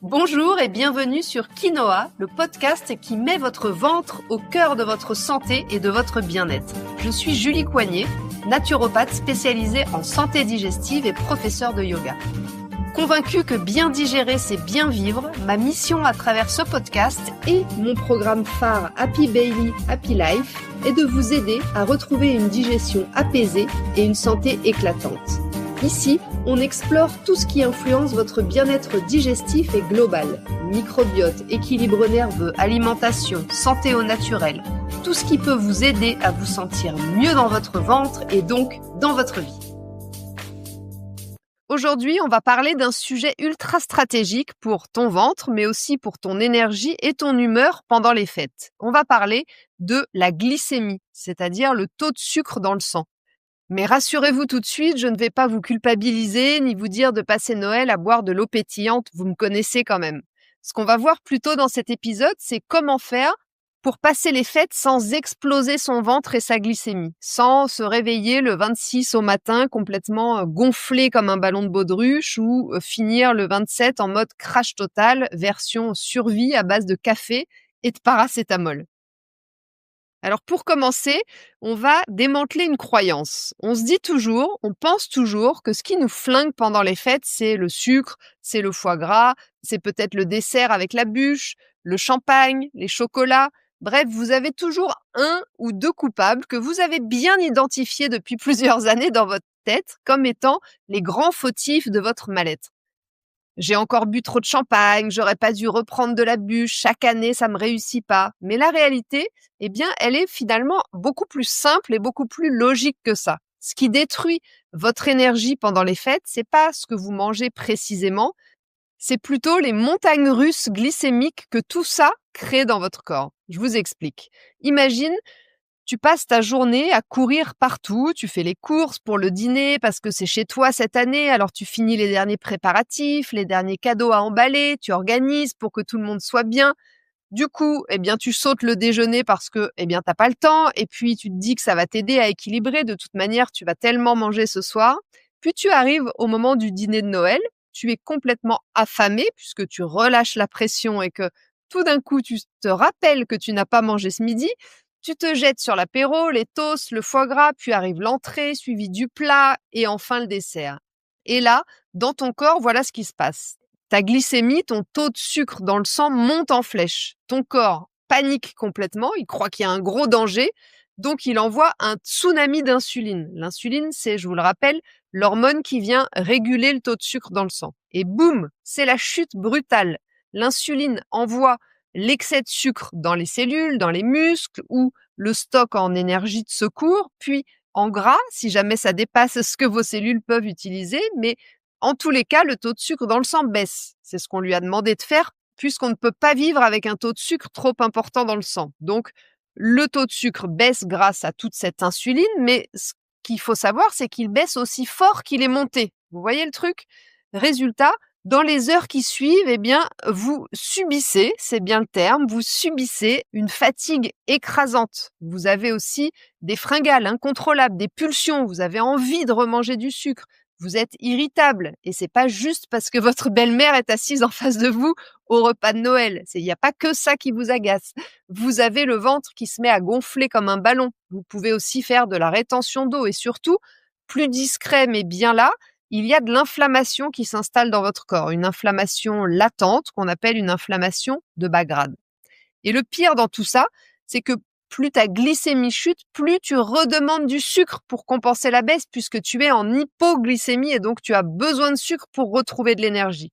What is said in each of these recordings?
Bonjour et bienvenue sur Quinoa, le podcast qui met votre ventre au cœur de votre santé et de votre bien-être. Je suis Julie Coignet, naturopathe spécialisée en santé digestive et professeure de yoga. Convaincue que bien digérer, c'est bien vivre, ma mission à travers ce podcast et mon programme phare Happy Baby, Happy Life est de vous aider à retrouver une digestion apaisée et une santé éclatante. Ici, on explore tout ce qui influence votre bien-être digestif et global. Microbiote, équilibre nerveux, alimentation, santé au naturel. Tout ce qui peut vous aider à vous sentir mieux dans votre ventre et donc dans votre vie. Aujourd'hui, on va parler d'un sujet ultra stratégique pour ton ventre, mais aussi pour ton énergie et ton humeur pendant les fêtes. On va parler de la glycémie, c'est-à-dire le taux de sucre dans le sang. Mais rassurez-vous tout de suite, je ne vais pas vous culpabiliser ni vous dire de passer Noël à boire de l'eau pétillante, vous me connaissez quand même. Ce qu'on va voir plutôt dans cet épisode, c'est comment faire pour passer les fêtes sans exploser son ventre et sa glycémie, sans se réveiller le 26 au matin complètement gonflé comme un ballon de baudruche ou finir le 27 en mode crash total, version survie à base de café et de paracétamol. Alors pour commencer, on va démanteler une croyance. On se dit toujours, on pense toujours que ce qui nous flingue pendant les fêtes, c'est le sucre, c'est le foie gras, c'est peut-être le dessert avec la bûche, le champagne, les chocolats. Bref, vous avez toujours un ou deux coupables que vous avez bien identifiés depuis plusieurs années dans votre tête comme étant les grands fautifs de votre mal-être. J'ai encore bu trop de champagne, j'aurais pas dû reprendre de la bûche, chaque année ça me réussit pas. Mais la réalité, eh bien, elle est finalement beaucoup plus simple et beaucoup plus logique que ça. Ce qui détruit votre énergie pendant les fêtes, c'est pas ce que vous mangez précisément, c'est plutôt les montagnes russes glycémiques que tout ça crée dans votre corps. Je vous explique. Imagine, tu passes ta journée à courir partout, tu fais les courses pour le dîner parce que c'est chez toi cette année, alors tu finis les derniers préparatifs, les derniers cadeaux à emballer, tu organises pour que tout le monde soit bien. Du coup, eh bien, tu sautes le déjeuner parce que, eh bien, t'as pas le temps et puis tu te dis que ça va t'aider à équilibrer. De toute manière, tu vas tellement manger ce soir. Puis tu arrives au moment du dîner de Noël, tu es complètement affamé puisque tu relâches la pression et que tout d'un coup, tu te rappelles que tu n'as pas mangé ce midi. Tu te jettes sur l'apéro, les toasts, le foie gras, puis arrive l'entrée, suivi du plat et enfin le dessert. Et là, dans ton corps, voilà ce qui se passe. Ta glycémie, ton taux de sucre dans le sang monte en flèche. Ton corps panique complètement, il croit qu'il y a un gros danger, donc il envoie un tsunami d'insuline. L'insuline, c'est, je vous le rappelle, l'hormone qui vient réguler le taux de sucre dans le sang. Et boum, c'est la chute brutale. L'insuline envoie l'excès de sucre dans les cellules, dans les muscles ou le stock en énergie de secours, puis en gras, si jamais ça dépasse ce que vos cellules peuvent utiliser, mais en tous les cas, le taux de sucre dans le sang baisse. C'est ce qu'on lui a demandé de faire, puisqu'on ne peut pas vivre avec un taux de sucre trop important dans le sang. Donc, le taux de sucre baisse grâce à toute cette insuline, mais ce qu'il faut savoir, c'est qu'il baisse aussi fort qu'il est monté. Vous voyez le truc? Résultat, dans les heures qui suivent, eh bien, vous subissez, c'est bien le terme, vous subissez une fatigue écrasante. Vous avez aussi des fringales incontrôlables, des pulsions, vous avez envie de remanger du sucre. Vous êtes irritable et c'est pas juste parce que votre belle-mère est assise en face de vous au repas de Noël. Il n'y a pas que ça qui vous agace. Vous avez le ventre qui se met à gonfler comme un ballon. Vous pouvez aussi faire de la rétention d'eau et surtout, plus discret mais bien là, il y a de l'inflammation qui s'installe dans votre corps, une inflammation latente qu'on appelle une inflammation de bas grade. Et le pire dans tout ça, c'est que plus ta glycémie chute, plus tu redemandes du sucre pour compenser la baisse puisque tu es en hypoglycémie et donc tu as besoin de sucre pour retrouver de l'énergie.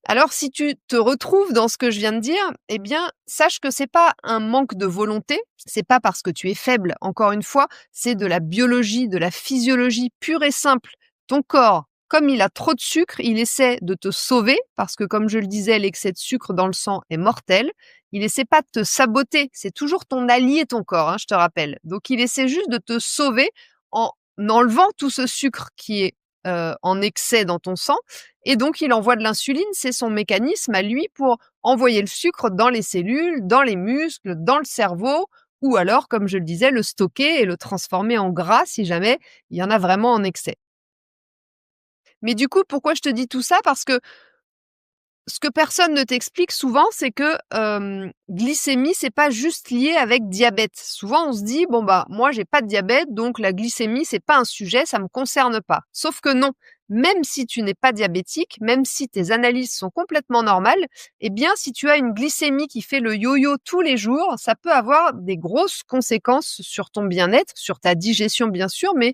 Alors si tu te retrouves dans ce que je viens de dire, eh bien, sache que c'est pas un manque de volonté, c'est pas parce que tu es faible, encore une fois, c'est de la biologie, de la physiologie pure et simple. Ton corps, comme il a trop de sucre, il essaie de te sauver parce que comme je le disais, l'excès de sucre dans le sang est mortel. Il essaie pas de te saboter, c'est toujours ton allié ton corps, je te rappelle. Donc il essaie juste de te sauver en enlevant tout ce sucre qui est en excès dans ton sang. Et donc, il envoie de l'insuline, c'est son mécanisme à lui pour envoyer le sucre dans les cellules, dans les muscles, dans le cerveau, ou alors, comme je le disais, le stocker et le transformer en gras si jamais il y en a vraiment en excès. Mais du coup, pourquoi je te dis tout ça? Parce que Ce que personne ne t'explique souvent, c'est que, glycémie, c'est pas juste lié avec diabète. Souvent, on se dit: «Bon, bah, moi, j'ai pas de diabète, donc la glycémie, c'est pas un sujet, ça me concerne pas». Sauf que non, même si tu n'es pas diabétique, même si tes analyses sont complètement normales, eh bien, si tu as une glycémie qui fait le yo-yo tous les jours, ça peut avoir des grosses conséquences sur ton bien-être, sur ta digestion, bien sûr, mais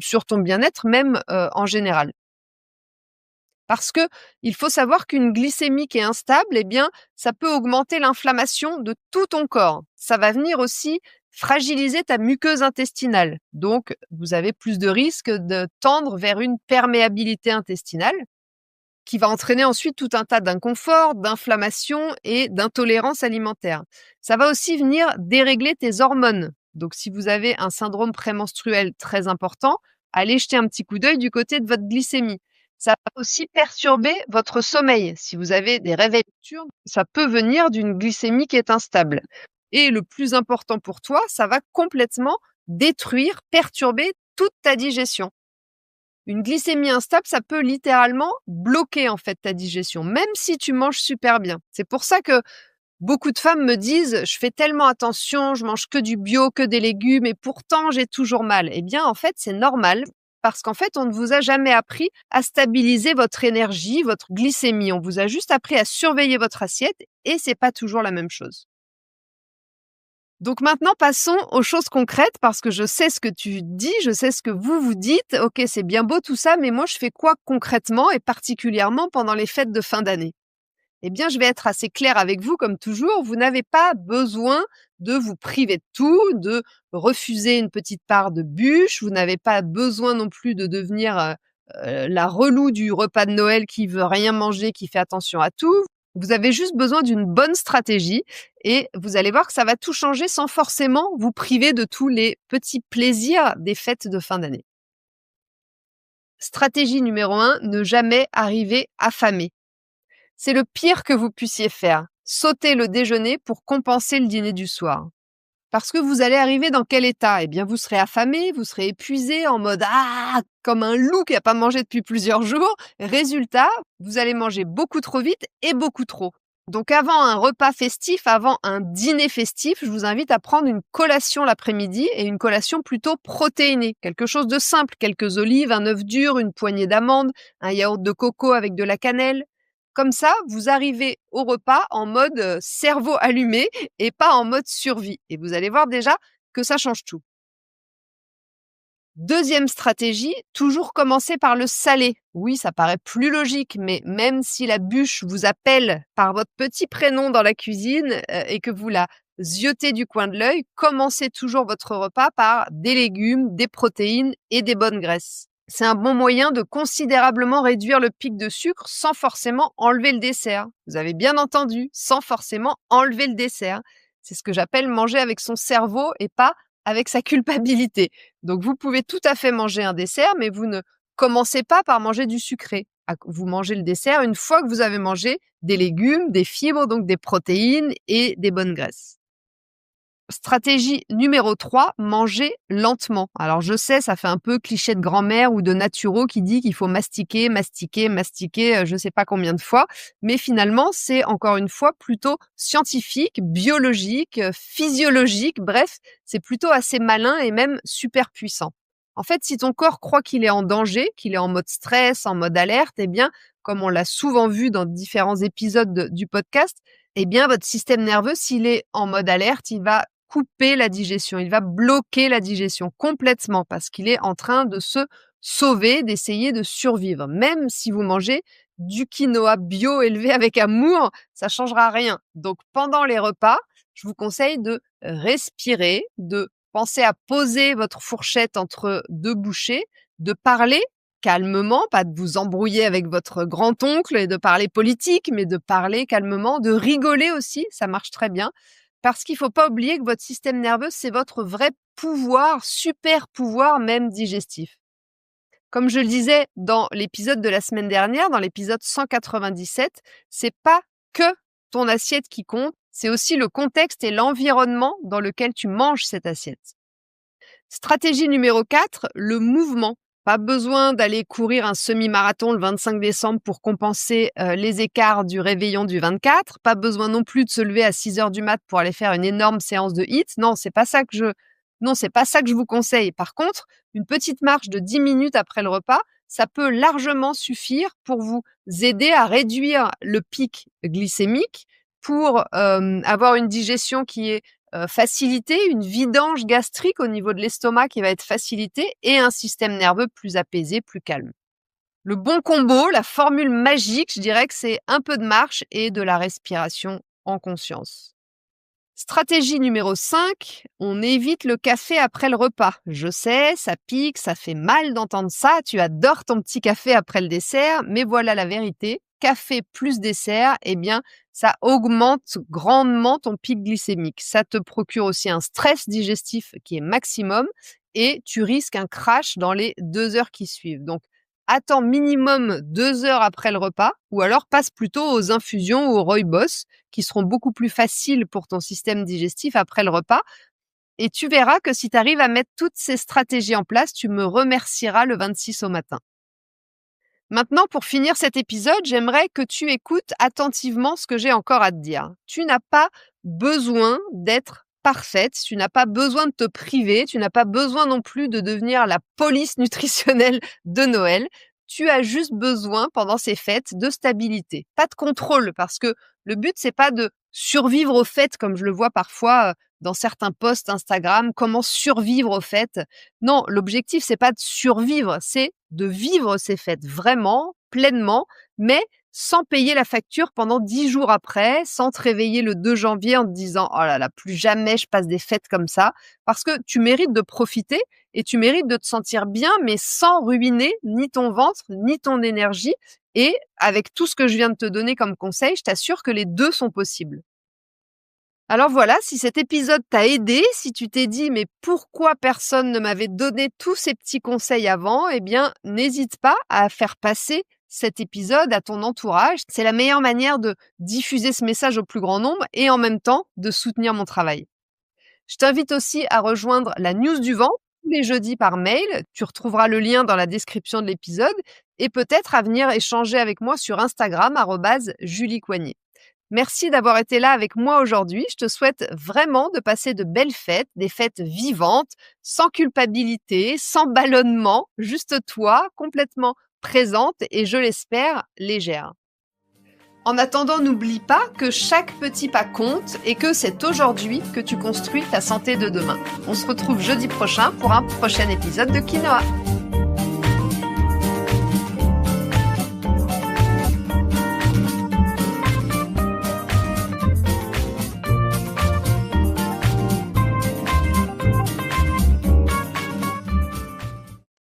sur ton bien-être même, en général. Parce que il faut savoir qu'une glycémie qui est instable, eh bien, ça peut augmenter l'inflammation de tout ton corps. Ça va venir aussi fragiliser ta muqueuse intestinale. Donc, vous avez plus de risques de tendre vers une perméabilité intestinale qui va entraîner ensuite tout un tas d'inconfort, d'inflammation et d'intolérance alimentaire. Ça va aussi venir dérégler tes hormones. Donc, si vous avez un syndrome prémenstruel très important, allez jeter un petit coup d'œil du côté de votre glycémie. Ça va aussi perturber votre sommeil. Si vous avez des réveils nocturnes, ça peut venir d'une glycémie qui est instable. Et le plus important pour toi, ça va complètement détruire, perturber toute ta digestion. Une glycémie instable, ça peut littéralement bloquer en fait ta digestion, même si tu manges super bien. C'est pour ça que beaucoup de femmes me disent: «Je fais tellement attention, je mange que du bio, que des légumes et pourtant j'ai toujours mal». Eh bien, en fait, c'est normal parce qu'en fait, on ne vous a jamais appris à stabiliser votre énergie, votre glycémie. On vous a juste appris à surveiller votre assiette et c'est pas toujours la même chose. Donc maintenant, passons aux choses concrètes parce que je sais ce que tu dis, je sais ce que vous vous dites. OK, c'est bien beau tout ça, mais moi, je fais quoi concrètement et particulièrement pendant les fêtes de fin d'année? Eh bien, je vais être assez claire avec vous comme toujours. Vous n'avez pas besoin de vous priver de tout, de refuser une petite part de bûche. Vous n'avez pas besoin non plus de devenir la relou du repas de Noël qui veut rien manger, qui fait attention à tout. Vous avez juste besoin d'une bonne stratégie et vous allez voir que ça va tout changer sans forcément vous priver de tous les petits plaisirs des fêtes de fin d'année. Stratégie numéro 1, ne jamais arriver affamé. C'est le pire que vous puissiez faire. Sauter le déjeuner pour compenser le dîner du soir. Parce que vous allez arriver dans quel état? Eh bien, vous serez affamé, vous serez épuisé, en mode ah, comme un loup qui n'a pas mangé depuis plusieurs jours. Résultat, vous allez manger beaucoup trop vite et beaucoup trop. Donc, avant un repas festif, avant un dîner festif, je vous invite à prendre une collation l'après-midi et une collation plutôt protéinée. Quelque chose de simple, quelques olives, un œuf dur, une poignée d'amandes, un yaourt de coco avec de la cannelle. Comme ça, vous arrivez au repas en mode cerveau allumé et pas en mode survie. Et vous allez voir déjà que ça change tout. Deuxième stratégie, toujours commencer par le salé. Oui, ça paraît plus logique, mais même si la bûche vous appelle par votre petit prénom dans la cuisine et que vous la ziotez du coin de l'œil, commencez toujours votre repas par des légumes, des protéines et des bonnes graisses. C'est un bon moyen de considérablement réduire le pic de sucre sans forcément enlever le dessert. Vous avez bien entendu, sans forcément enlever le dessert. C'est ce que j'appelle manger avec son cerveau et pas avec sa culpabilité. Donc vous pouvez tout à fait manger un dessert, mais vous ne commencez pas par manger du sucré. Vous mangez le dessert une fois que vous avez mangé des légumes, des fibres, donc des protéines et des bonnes graisses. Stratégie numéro 3, manger lentement. Alors je sais, ça fait un peu cliché de grand-mère ou de naturo qui dit qu'il faut mastiquer, mastiquer, mastiquer, je ne sais pas combien de fois, mais finalement, c'est encore une fois plutôt scientifique, biologique, physiologique, bref, c'est plutôt assez malin et même super puissant. En fait, si ton corps croit qu'il est en danger, qu'il est en mode stress, en mode alerte, eh bien, comme on l'a souvent vu dans différents épisodes du podcast, eh bien, votre système nerveux, s'il est en mode alerte, il va couper la digestion, il va bloquer la digestion complètement parce qu'il est en train de se sauver, d'essayer de survivre. Même si vous mangez du quinoa bio élevé avec amour, ça changera rien. Donc pendant les repas, je vous conseille de respirer, de penser à poser votre fourchette entre deux bouchées, de parler calmement, pas de vous embrouiller avec votre grand-oncle et de parler politique, mais de parler calmement, de rigoler aussi, ça marche très bien. Parce qu'il ne faut pas oublier que votre système nerveux, c'est votre vrai pouvoir, super pouvoir même digestif. Comme je le disais dans l'épisode de la semaine dernière, dans l'épisode 197, c'est pas que ton assiette qui compte, c'est aussi le contexte et l'environnement dans lequel tu manges cette assiette. Stratégie numéro 4, le mouvement. Pas besoin d'aller courir un semi-marathon le 25 décembre pour compenser les écarts du réveillon du 24. Pas besoin non plus de se lever à 6 heures du mat pour aller faire une énorme séance de HIIT. Non, c'est pas ça que je vous conseille. Par contre, une petite marche de 10 minutes après le repas, ça peut largement suffire pour vous aider à réduire le pic glycémique, pour avoir une digestion qui est facilitée, une vidange gastrique au niveau de l'estomac qui va être facilitée et un système nerveux plus apaisé, plus calme. Le bon combo, la formule magique, je dirais que c'est un peu de marche et de la respiration en conscience. Stratégie numéro 5, on évite le café après le repas. Je sais, ça pique, ça fait mal d'entendre ça, tu adores ton petit café après le dessert, mais voilà la vérité, café plus dessert, eh bien, ça augmente grandement ton pic glycémique. Ça te procure aussi un stress digestif qui est maximum et tu risques un crash dans les 2 heures qui suivent. Donc, attends minimum 2 heures après le repas ou alors passe plutôt aux infusions ou au rooibos qui seront beaucoup plus faciles pour ton système digestif après le repas. Et tu verras que si tu arrives à mettre toutes ces stratégies en place, tu me remercieras le 26 au matin. Maintenant, pour finir cet épisode, j'aimerais que tu écoutes attentivement ce que j'ai encore à te dire. Tu n'as pas besoin d'être parfaite, tu n'as pas besoin de te priver, tu n'as pas besoin non plus de devenir la police nutritionnelle de Noël. Tu as juste besoin, pendant ces fêtes, de stabilité. Pas de contrôle, parce que le but, c'est pas de survivre aux fêtes, comme je le vois parfois dans certains posts Instagram, comment survivre aux fêtes. Non, l'objectif, c'est pas de survivre, c'est de vivre ces fêtes vraiment, pleinement, mais sans payer la facture pendant 10 jours après, sans te réveiller le 2 janvier en te disant « Oh là là, plus jamais je passe des fêtes comme ça », parce que tu mérites de profiter et tu mérites de te sentir bien, mais sans ruiner ni ton ventre, ni ton énergie. Et avec tout ce que je viens de te donner comme conseil, je t'assure que les deux sont possibles. Alors voilà, si cet épisode t'a aidé, si tu t'es dit « mais pourquoi personne ne m'avait donné tous ces petits conseils avant ?» eh bien, n'hésite pas à faire passer cet épisode à ton entourage. C'est la meilleure manière de diffuser ce message au plus grand nombre et en même temps de soutenir mon travail. Je t'invite aussi à rejoindre la news du vent tous les jeudis par mail. Tu retrouveras le lien dans la description de l'épisode et peut-être à venir échanger avec moi sur Instagram @juliecoignet. Merci d'avoir été là avec moi aujourd'hui. Je te souhaite vraiment de passer de belles fêtes, des fêtes vivantes, sans culpabilité, sans ballonnement, juste toi, complètement présente et je l'espère, légère. En attendant, n'oublie pas que chaque petit pas compte et que c'est aujourd'hui que tu construis ta santé de demain. On se retrouve jeudi prochain pour un prochain épisode de Quinoa.